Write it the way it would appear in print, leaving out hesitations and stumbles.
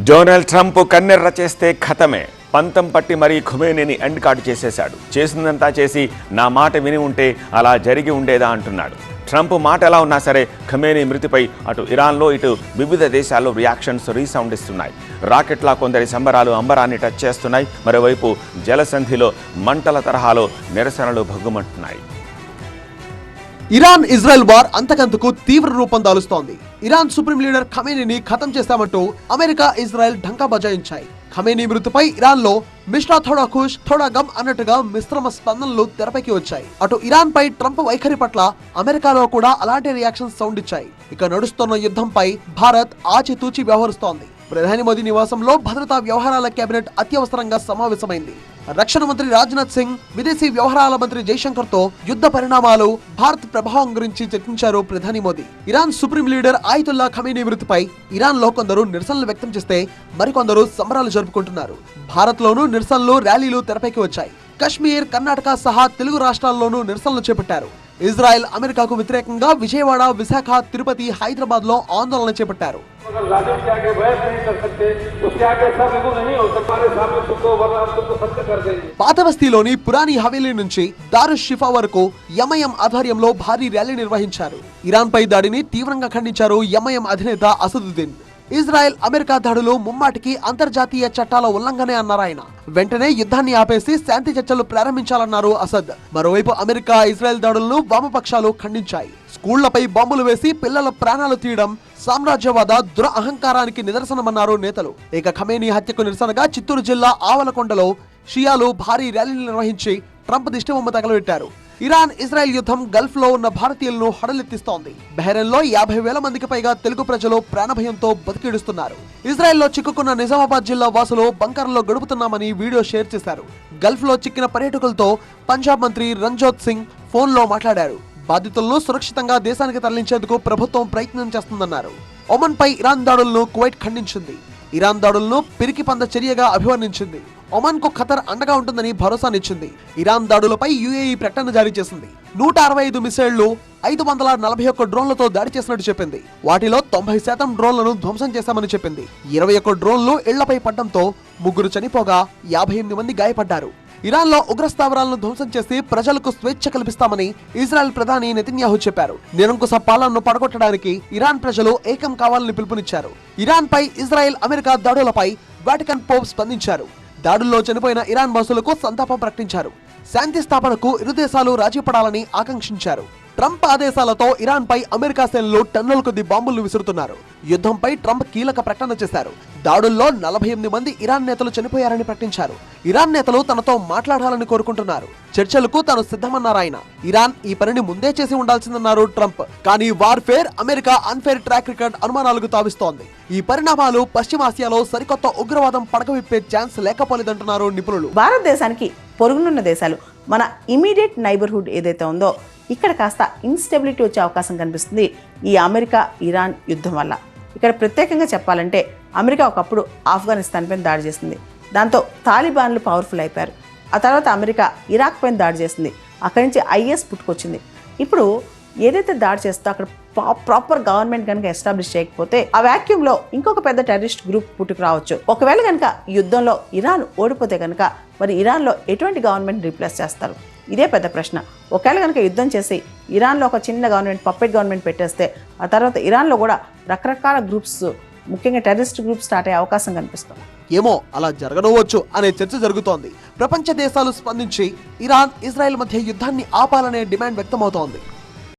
Donald Trump కన్నెర్ర చేస్తే ఖతమే. పంతం పట్టి మరీ ఖుమేనీని ఎండ్ కార్డు చేసేశాడు. చేసిందంతా చేసి నా మాట విని ఉంటే అలా జరిగి ఉండేదా అంటున్నాడు. ట్రంప్ మాట ఎలా ఉన్నా సరే ఖుమేనీ మృతిపై అటు ఇరాన్లో ఇటు వివిధ దేశాల్లో రియాక్షన్స్ రీసౌండ్ ఇస్తున్నాయి. రాకెట్లా కొందరి సంబరాలు అంబరాన్ని టచ్ చేస్తున్నాయి. మరోవైపు జలసంధిలో మంటల తరహాలో నిరసనలు భగ్గుమంటున్నాయి. ఇరాన్ ఇజ్రాయెల్ వార్ అంతకంతకు తీవ్ర రూపం దాలుస్తోంది. ఇరాన్ సుప్రీం లీడర్ ఖమేనీని ఖతం చేస్తామంటూ అమెరికా ఇజ్రాయెల్ ఢంకా బజాయించాయి. ఖమేనీ మృతిపై ఇరాన్ లో మిశ్రా థోడా ఖుష్ థోడా గమ్ అన్నట్టుగా మిశ్రమ స్పందనలు తెరపైకి వచ్చాయి. అటు ఇరాన్ పై ట్రంప్ వైఖరి పట్ల అమెరికాలో కూడా అలాంటి రియాక్షన్స్ సౌండ్ ఇచ్చాయి. ఇక నడుస్తున్న యుద్ధంపై భారత్ ఆచితూచి వ్యవహరిస్తోంది. ప్రధాని మోదీ నివాసంలో భద్రతా వ్యవహారాల కేబినెట్ అత్యవసరంగా సమావేశమైంది. రక్షణ మంత్రి రాజ్నాథ్ సింగ్, విదేశీ వ్యవహారాల మంత్రి జైశంకర్ తో యుద్ధ పరిణామాలు, భారత్ ప్రభావం గురించి చర్చించారు ప్రధాని Modi. Iran supreme leader Ayatollah Khamenei మృతిపై ఇరాన్ లో కొందరు నిరసనలు వ్యక్తం చేస్తే మరికొందరు సంబరాలు జరుపుకుంటున్నారు. భారత్ లోనూ నిరసనలు, ర్యాలీలు తెరపైకి వచ్చాయి. కశ్మీర్, కర్ణాటక సహా తెలుగు రాష్ట్రాల్లోనూ నిరసనలు చేపట్టారు. ఇజ్రాయెల్, అమెరికాకు వ్యతిరేకంగా విజయవాడ, విశాఖ, తిరుపతి, హైదరాబాద్ లో ఆందోళన చేపట్టారు. పాతబస్తీలోని పురాణి హవేలీ నుంచి దారుష్ షిఫా వరకు ఎంఐఎం ఆధ్వర్యంలో భారీ ర్యాలీ నిర్వహించారు. ఇరాన్ పై దాడిని తీవ్రంగా ఖండించారు ఎంఐఎం అధినేత అసదుద్దీన్. ఇజ్రాయెల్, అమెరికా దాడులు ముమ్మాటికి అంతర్జాతీయ చట్టాల ఉల్లంఘనే అన్నారాయన. వెంటనే యుద్ధాన్ని ఆపేసి శాంతి చర్చలు ప్రారంభించాలన్నారు అసద్. మరోవైపు అమెరికా, ఇజ్రాయెల్ దాడులను వామపక్షాలు ఖండించాయి. స్కూళ్లపై బాంబులు వేసి పిల్లల ప్రాణాలు తీయడం సామ్రాజ్యవాద దురహంకారానికి నిదర్శనమన్నారు నేతలు. ఇక ఖమేనీ హత్యకు నిరసనగా చిత్తూరు జిల్లా ఆవలకొండలో షియాలు భారీ ర్యాలీలు నిర్వహించి ట్రంప్ దిష్టిబొమ్మ తగలబెట్టారు. ఇరాన్ ఇజ్రాయెల్ యుద్ధం గల్ఫ్ లో ఉన్న భారతీయులను హడలెత్తిస్తోంది. బహ్రెయిన్ లో 50,000 మందికి పైగా తెలుగు ప్రజలు ప్రాణభయంతో బతికిడుస్తున్నారు. ఇజ్రాయెల్ లో చిక్కుకున్న నిజామాబాద్ జిల్లా వాసులు బంకర్లో గడుపుతున్నామని వీడియో షేర్ చేశారు. గల్ఫ్ లో చిక్కిన పర్యాటకులతో పంజాబ్ మంత్రి రంజోత్ సింగ్ ఫోన్ లో మాట్లాడారు. బాధితులను సురక్షితంగా దేశానికి తరలించేందుకు ప్రభుత్వం ప్రయత్నం చేస్తుందన్నారు. ఒమన్ పై ఇరాన్ దాడులను కువైట్ ఖండించింది. ఇరాన్ దాడులను పిరికి పంద చర్యగా అభివర్ణించింది. ఒమన్ కు ఖతర్ అండగా ఉంటుందని భరోసానిచ్చింది. ఇరాన్ దాడులపై యుఏఈ ప్రకటన జారీ చేసింది. 165 మిసైళ్లు, 541 డ్రోన్లతో దాడి చేసినట్టు చెప్పింది. వాటిలో 90% డ్రోన్లను ధ్వంసం చేశామని చెప్పింది. 21 డ్రోన్లు ఇళ్లపై పడ్డంతో 3 చనిపోగా 58 మంది గాయపడ్డారు. ఇరాన్ లో ఉగ్రస్థావరాలను ధ్వంసం చేసి ప్రజలకు స్వేచ్ఛ కల్పిస్తామని ఇజ్రాయెల్ ప్రధాని నెతన్యాహు చెప్పారు. నిరంకుశ పాలనను పడగొట్టడానికి ఇరాన్ ప్రజలు ఏకం కావాలని పిలుపునిచ్చారు. ఇరాన్ పై ఇజ్రాయెల్, అమెరికా దాడులపై వాటికన్ పోప్ స్పందించారు. దాడుల్లో చనిపోయిన ఇరాన్ వాసులకు సంతాపం ప్రకటించారు. శాంతి స్థాపనకు ఇరు దేశాలు రాజీపడాలని ఆకాంక్షించారు. ట్రంప్ ఆదేశాలతో ఇరాన్ పై అమెరికా సేనలు టన్నుల కొద్ది బాంబులు విసురుతున్నారు. యుద్ధంపై ట్రంప్ కీలక ప్రకటన చేశారు. దాడుల్లో 48 మంది ఇరాన్ నేతలు చనిపోయారని ప్రకటించారు. ఇరాన్ నేతలు తనతో మాట్లాడాలని కోరుకుంటున్నారు. చర్చలకు తాను సిద్ధమన్నారాయన. ఇరాన్ ఈ పనిని ముందే చేసి ఉండాల్సిందన్నారు ట్రంప్. కానీ warfare, America unfair track record అనుమానాలకు తావిస్తోంది. ఈ పరిణామాలు పశ్చిమాసియాలో సరికొత్త ఉగ్రవాదం పడగవిప్పే ఛాన్స్ లేకపోలేదంటున్నారు నిపుణులు. భారతదేశానికి పొరుగునున్న దేశాలు, మన ఇమీడియట్ నైబర్హుడ్ ఏదైతే ఉందో ఇక్కడ కాస్త ఇన్స్టెబిలిటీ వచ్చే అవకాశం కనిపిస్తుంది ఈ అమెరికా ఇరాన్ యుద్ధం వల్ల. ఇక్కడ ప్రత్యేకంగా చెప్పాలంటే అమెరికా ఒకప్పుడు ఆఫ్ఘనిస్తాన్ పైన దాడి చేసింది. దాంతో తాలిబాన్లు పవర్ఫుల్ అయిపోయారు. ఆ తర్వాత అమెరికా ఇరాక్ పైన దాడి చేసింది. అక్కడి నుంచి ఐఎస్ పుట్టుకొచ్చింది. ఇప్పుడు ఏదైతే దాడి చేస్తుందో అక్కడ ప్రాపర్ గవర్నమెంట్ కనుక ఎస్టాబ్లిష్ చేయకపోతే ఆ వ్యాక్యూమ్లో ఇంకొక పెద్ద టెర్రరిస్ట్ గ్రూప్ పుట్టుకు రావచ్చు. ఒకవేళ కనుక యుద్ధంలో ఇరాన్ ఓడిపోతే కనుక మరి ఇరాన్లో ఎటువంటి గవర్నమెంట్ రీప్లేస్ చేస్తారు? ఇదే పెద్ద ప్రశ్న. ఒకవేళ కనుక యుద్ధం చేసి ఇరాన్లో ఒక చిన్న గవర్నమెంట్, పప్పెట్ గవర్నమెంట్ పెట్టేస్తే ఆ తర్వాత ఇరాన్లో కూడా రకరకాల గ్రూప్స్, ముఖ్యంగా టెర్రరిస్ట్ గ్రూప్స్ స్టార్ట్ అయ్యే అవకాశం కనిపిస్తుంది. ఏమో అలా జరగనవచ్చు అనే చర్చ జరుగుతోంది. ప్రపంచ దేశాలు స్పందించి ఇరాన్, ఇజ్రాయెల్ మధ్య యుద్ధాన్ని ఆపాలనే డిమాండ్ వ్యక్తమవుతోంది.